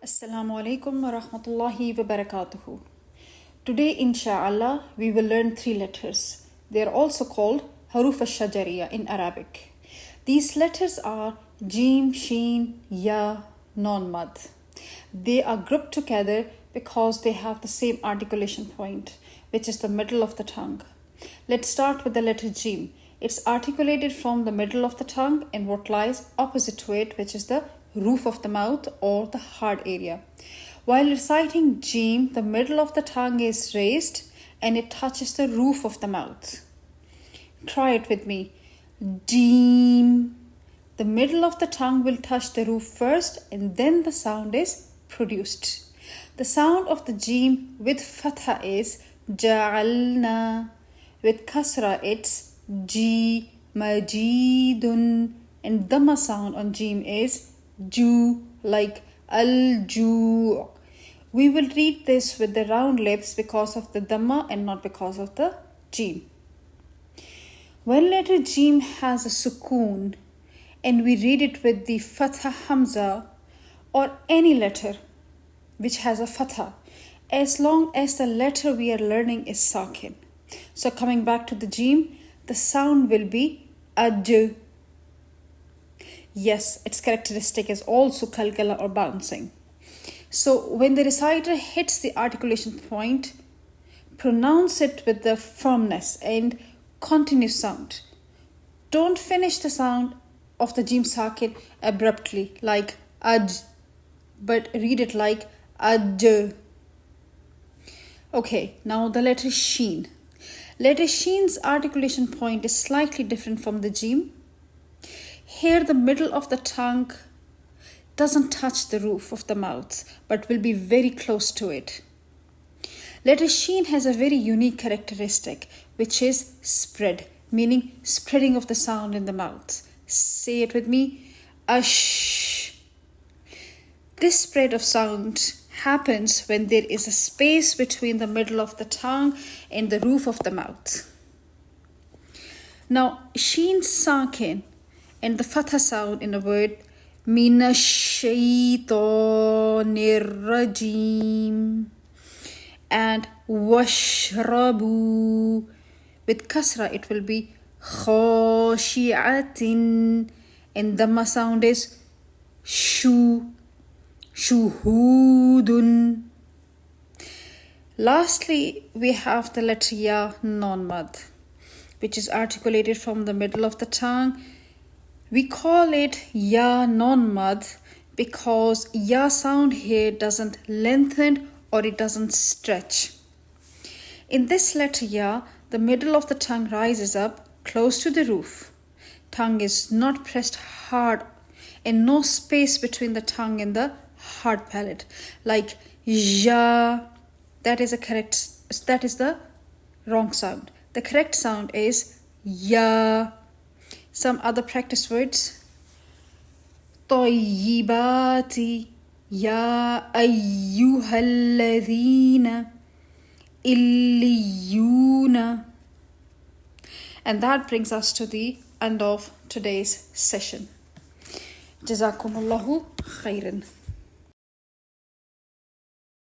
Assalamu alaikum wa rahmatullahi wa barakatuhu. Today, inshallah, we will learn three letters. They are also called Haroof-e-Shajaria in Arabic. These letters are Jeem, Sheen, Ya, non-mad. They are grouped together because they have the same articulation point, which is the middle of the tongue. Let's start with the letter Jeem. It's articulated from the middle of the tongue and what lies opposite to it, which is the roof of the mouth or the hard area. While reciting Jeem, the middle of the tongue is raised and it touches the roof of the mouth. Try it with me. Jeem. The middle of the tongue will touch the roof first and then the sound is produced. The sound of the Jeem with fatha is ja'alna. With kasra it's ji majidun. And dhamma sound on Jeem is ju, like al-ju. We will read this with the round lips because of the dhamma and not because of the Jeem. When letter Jeem has a sukoon and we read it with the fatha hamza or any letter which has a fatha, as long as the letter we are learning is sakin. So coming back to the Jeem, the sound will be aj. Yes, its characteristic is also kalkala or bouncing. So when the reciter hits the articulation point, pronounce it with the firmness and continuous sound. Don't finish the sound of the Jeem sakin abruptly like aj, but read it like aj. Okay, now the letter Sheen. Letter Sheen's articulation point is slightly different from the Jeem. Here the middle of the tongue doesn't touch the roof of the mouth but will be very close to it. Letter Sheen has a very unique characteristic which is spread, meaning spreading of the sound in the mouth. Say it with me. Ash. This spread of sound happens when there is a space between the middle of the tongue and the roof of the mouth. Now, Sheen sakin and the fatha sound in a word minash shaitanir rajim and washrabu. With kasra it will be khashi'atin and dhamma sound is shuhudun. Lastly, we have the letter ya non-mad, which is articulated from the middle of the tongue. We call it ya non-mad because ya sound here doesn't lengthen or it doesn't stretch. In this letter ya, the middle of the tongue rises up close to the roof. Tongue is not pressed hard and no space between the tongue and the hard palate. Like ja, that is the wrong sound. The correct sound is ya. Some other practice words. طيباتي يا أيها الذين إليون. And that brings us to the end of today's session. Jazakumullahu khairan.